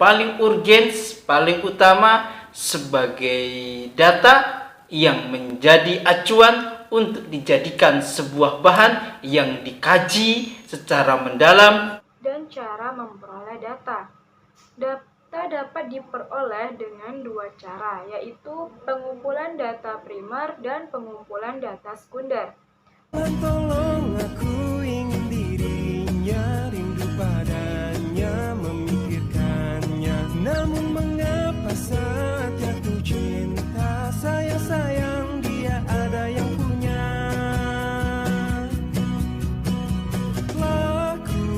paling urgens, paling utama sebagai data yang menjadi acuan untuk dijadikan sebuah bahan yang dikaji secara mendalam. Dan cara memperoleh data. Data dapat diperoleh dengan dua cara, yaitu pengumpulan data primer dan pengumpulan data sekunder. Tolong aku ingin dirinya, rindu padanya, memikirkannya. Namun mengapa saat jatuh cinta, sayang dia ada yang punya. Laku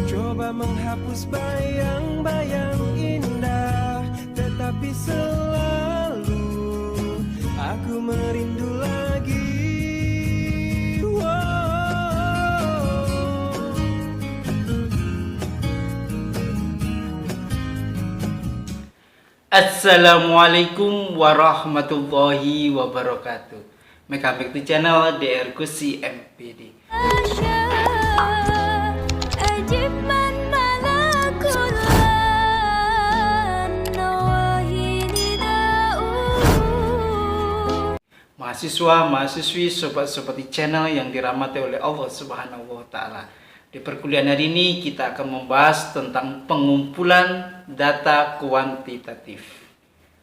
coba menghapus bayang-bayang indah, tetapi selalu aku merindu lagi. Assalamualaikum warahmatullahi wabarakatuh. Welcome back to channel DR Kusi MPD. Mahasiswa, mahasiswi, sobat-sobat di channel yang dirahmati oleh Allah Subhanahu wa Ta'ala. Di perkuliahan hari ini kita akan membahas tentang pengumpulan data kuantitatif.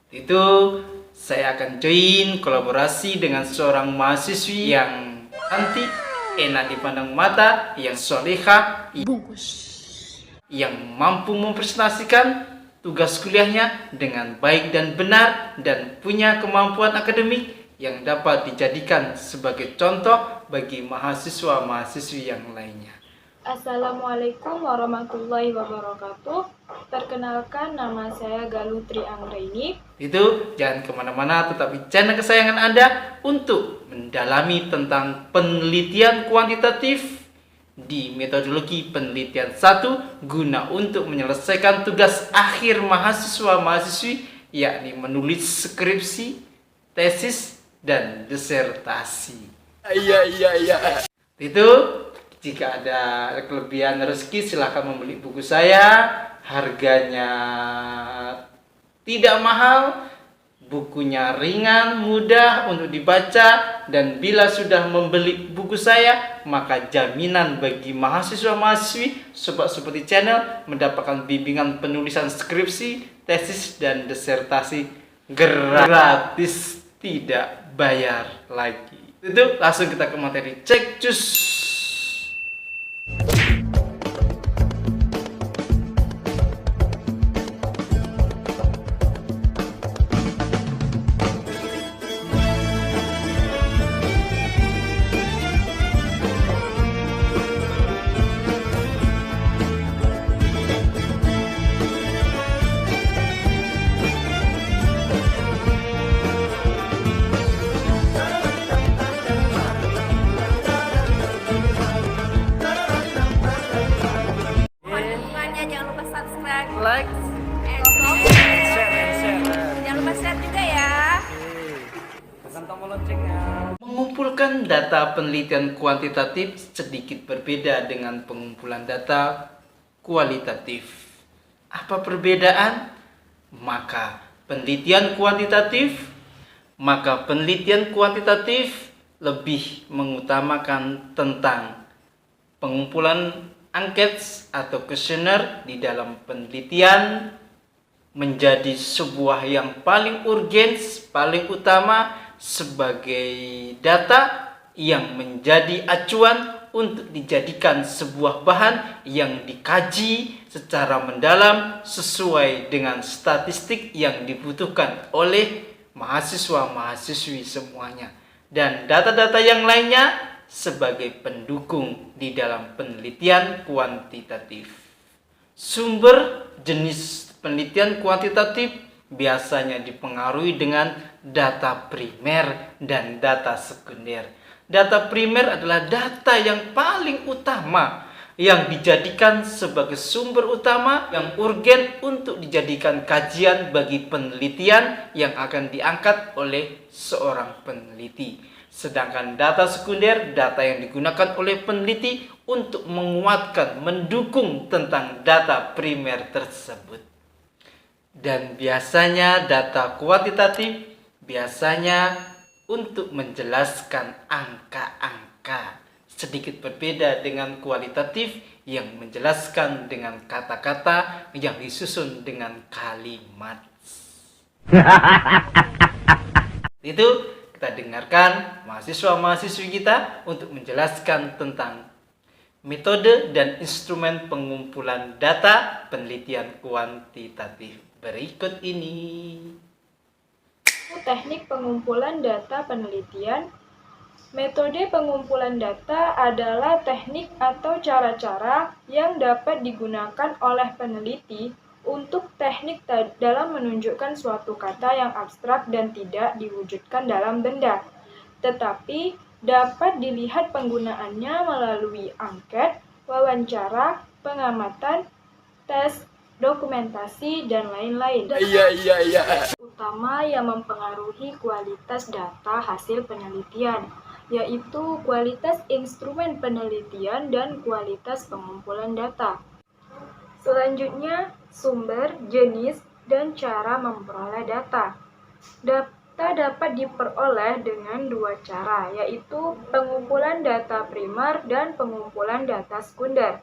Itu saya akan join kolaborasi dengan seorang mahasiswi yang cantik, enak dipandang mata, yang solehah, yang mampu mempresentasikan tugas kuliahnya dengan baik dan benar, dan punya kemampuan akademik yang dapat dijadikan sebagai contoh bagi mahasiswa-mahasiswi yang lainnya. Assalamualaikum warahmatullahi wabarakatuh. Perkenalkan, nama saya Galutri Anggraini. Itu jangan kemana-mana, tetapi channel kesayangan Anda untuk mendalami tentang penelitian kuantitatif di metodologi penelitian 1 guna untuk menyelesaikan tugas akhir mahasiswa-mahasiswi, yakni menulis skripsi, tesis, dan disertasi. Iya. Itu jika ada kelebihan rezeki silahkan membeli buku saya. Harganya tidak mahal, bukunya ringan, mudah untuk dibaca, dan bila sudah membeli buku saya, maka jaminan bagi mahasiswa-mahasiswi sobat-sobat di channel mendapatkan bimbingan penulisan skripsi, tesis, dan disertasi gratis, tidak bayar lagi. Itu langsung kita ke materi, cek cus. Like, jangan lupa share juga ya. Tekan tombol loncengnya. mengumpulkan data penelitian kuantitatif sedikit berbeda dengan pengumpulan data kualitatif. Apa perbedaan? Maka penelitian kuantitatif lebih mengutamakan tentang pengumpulan angket atau kuesioner di dalam penelitian menjadi sebuah yang paling urgens, paling utama sebagai data yang menjadi acuan untuk dijadikan sebuah bahan yang dikaji secara mendalam sesuai dengan statistik yang dibutuhkan oleh mahasiswa-mahasiswi semuanya, dan data-data yang lainnya sebagai pendukung di dalam penelitian kuantitatif. Sumber jenis penelitian kuantitatif biasanya dipengaruhi dengan data primer dan data sekunder. Data primer adalah data yang paling utama yang dijadikan sebagai sumber utama yang urgen untuk dijadikan kajian bagi penelitian yang akan diangkat oleh seorang peneliti. Sedangkan data sekunder, data yang digunakan oleh peneliti untuk menguatkan, mendukung tentang data primer tersebut. Dan biasanya data kuantitatif biasanya untuk menjelaskan angka-angka. Sedikit berbeda dengan kualitatif yang menjelaskan dengan kata-kata yang disusun dengan kalimat. Itu kita dengarkan mahasiswa-mahasiswi kita untuk menjelaskan tentang metode dan instrumen pengumpulan data penelitian kuantitatif berikut ini. Teknik pengumpulan data penelitian. Metode pengumpulan data adalah teknik atau cara-cara yang dapat digunakan oleh peneliti untuk teknik dalam menunjukkan suatu kata yang abstrak dan tidak diwujudkan dalam benda, tetapi dapat dilihat penggunaannya melalui angket, wawancara, pengamatan, tes, dokumentasi, dan lain-lain. Utama yang mempengaruhi kualitas data hasil penelitian, yaitu kualitas instrumen penelitian dan kualitas pengumpulan data. Selanjutnya, sumber, jenis, dan cara memperoleh data. Data dapat diperoleh dengan dua cara, yaitu pengumpulan data primer dan pengumpulan data sekunder.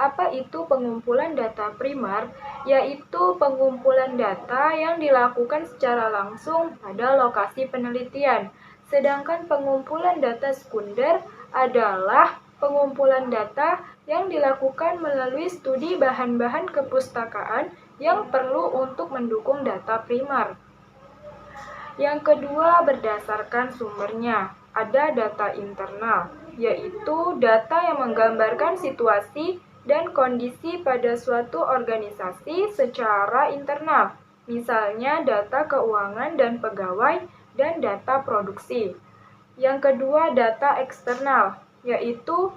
Apa itu pengumpulan data primer? Yaitu pengumpulan data yang dilakukan secara langsung pada lokasi penelitian. Sedangkan pengumpulan data sekunder adalah pengumpulan data yang dilakukan melalui studi bahan-bahan kepustakaan yang perlu untuk mendukung data primer. Yang kedua, berdasarkan sumbernya. Ada data internal, yaitu data yang menggambarkan situasi dan kondisi pada suatu organisasi secara internal, misalnya data keuangan dan pegawai dan data produksi. Yang kedua, data eksternal, yaitu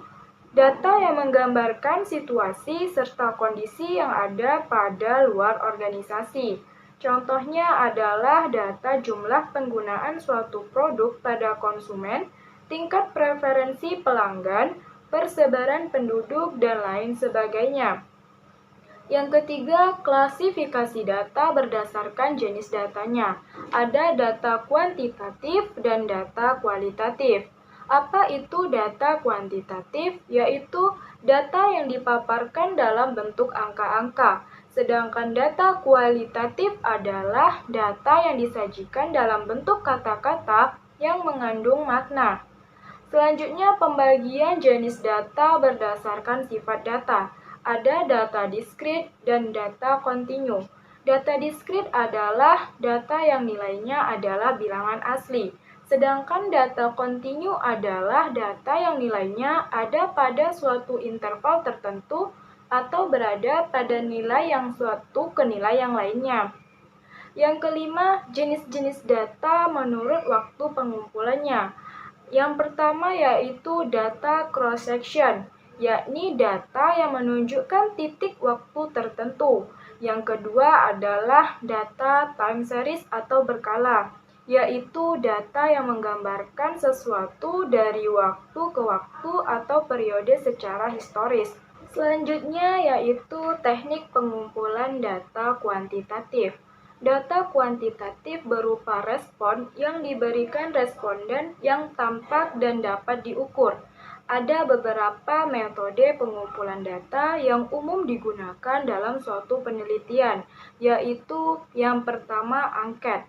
data yang menggambarkan situasi serta kondisi yang ada pada luar organisasi. Contohnya adalah data jumlah penggunaan suatu produk pada konsumen, tingkat preferensi pelanggan, persebaran penduduk, dan lain sebagainya. Yang ketiga, klasifikasi data berdasarkan jenis datanya. Ada data kuantitatif dan data kualitatif. Apa itu data kuantitatif? Yaitu data yang dipaparkan dalam bentuk angka-angka. Sedangkan data kualitatif adalah data yang disajikan dalam bentuk kata-kata yang mengandung makna. Selanjutnya, pembagian jenis data berdasarkan sifat data. Ada data diskrit dan data kontinu. Data diskrit adalah data yang nilainya adalah bilangan asli. Sedangkan data kontinu adalah data yang nilainya ada pada suatu interval tertentu atau berada pada nilai yang suatu ke nilai yang lainnya. Yang kelima, jenis-jenis data menurut waktu pengumpulannya. Yang pertama yaitu data cross-section, yakni data yang menunjukkan titik waktu tertentu. Yang kedua adalah data time series atau berkala, yaitu data yang menggambarkan sesuatu dari waktu ke waktu atau periode secara historis. Selanjutnya yaitu teknik pengumpulan data kuantitatif. Data kuantitatif berupa respon yang diberikan responden yang tampak dan dapat diukur. Ada beberapa metode pengumpulan data yang umum digunakan dalam suatu penelitian, yaitu yang pertama angket.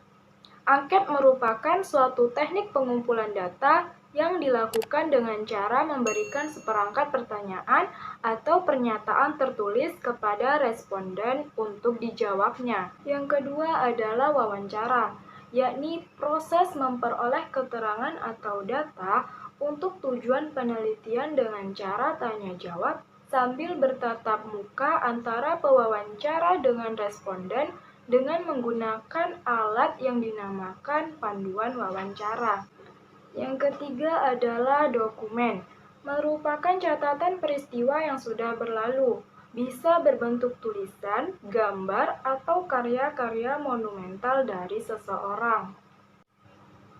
Angket merupakan suatu teknik pengumpulan data yang dilakukan dengan cara memberikan seperangkat pertanyaan atau pernyataan tertulis kepada responden untuk dijawabnya. Yang kedua adalah wawancara, yakni proses memperoleh keterangan atau data untuk tujuan penelitian dengan cara tanya jawab sambil bertatap muka antara pewawancara dengan responden dengan menggunakan alat yang dinamakan panduan wawancara. Yang ketiga adalah dokumen, merupakan catatan peristiwa yang sudah berlalu, bisa berbentuk tulisan, gambar, atau karya-karya monumental dari seseorang.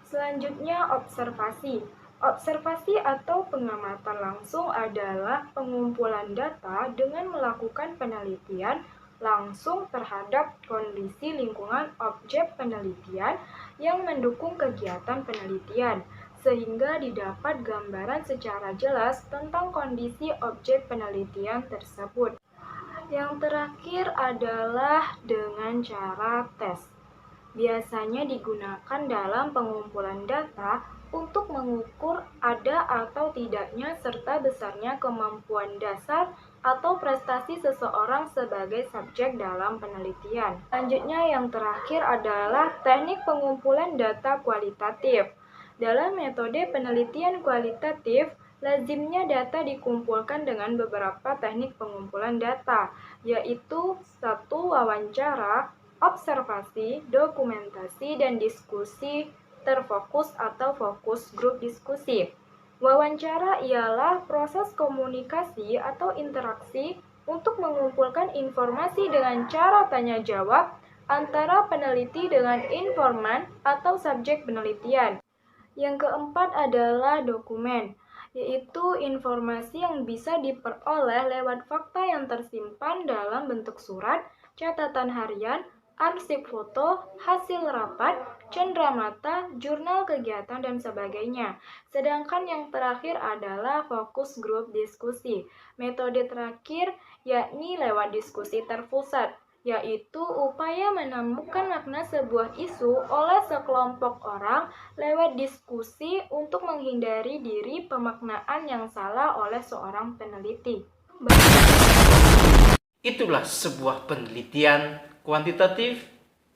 Selanjutnya, observasi, Observasi atau pengamatan langsung adalah pengumpulan data dengan melakukan penelitian langsung terhadap kondisi lingkungan objek penelitian yang mendukung kegiatan penelitian, sehingga didapat gambaran secara jelas tentang kondisi objek penelitian tersebut. Yang terakhir adalah dengan cara tes. Biasanya digunakan dalam pengumpulan data untuk mengukur ada atau tidaknya serta besarnya kemampuan dasar atau prestasi seseorang sebagai subjek dalam penelitian. Selanjutnya yang terakhir adalah teknik pengumpulan data kualitatif. Dalam metode penelitian kualitatif, lazimnya data dikumpulkan dengan beberapa teknik pengumpulan data, yaitu 1. Wawancara, observasi, dokumentasi, dan diskusi terfokus atau fokus grup diskusi. Wawancara ialah proses komunikasi atau interaksi untuk mengumpulkan informasi dengan cara tanya jawab antara peneliti dengan informan atau subjek penelitian. Yang keempat adalah dokumen, yaitu informasi yang bisa diperoleh lewat fakta yang tersimpan dalam bentuk surat, catatan harian, arsip foto, hasil rapat, cenderamata, jurnal kegiatan, dan sebagainya. Sedangkan yang terakhir adalah fokus grup diskusi. Metode terakhir yakni lewat diskusi terpusat, yaitu upaya menemukan makna sebuah isu oleh sekelompok orang lewat diskusi untuk menghindari diri pemaknaan yang salah oleh seorang peneliti. Itulah sebuah penelitian kuantitatif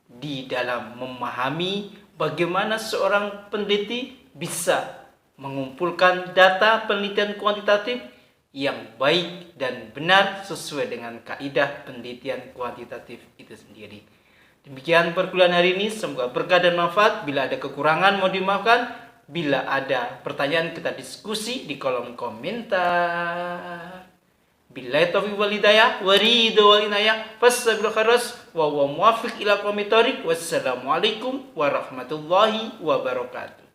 di dalam memahami bagaimana seorang peneliti bisa mengumpulkan data penelitian kuantitatif yang baik dan benar sesuai dengan kaidah penelitian kuantitatif itu sendiri. Demikian perkuliahan hari ini, semoga berkah dan manfaat. Bila ada kekurangan mohon dimaafkan. Bila ada pertanyaan kita diskusi di kolom komentar. Billahi taufiq wal hidayah wa ridho wal inayah fasabil kharas wa huwa muwaffiq ila aqwamit thoriq. Wassalamualaikum warahmatullahi wabarakatuh.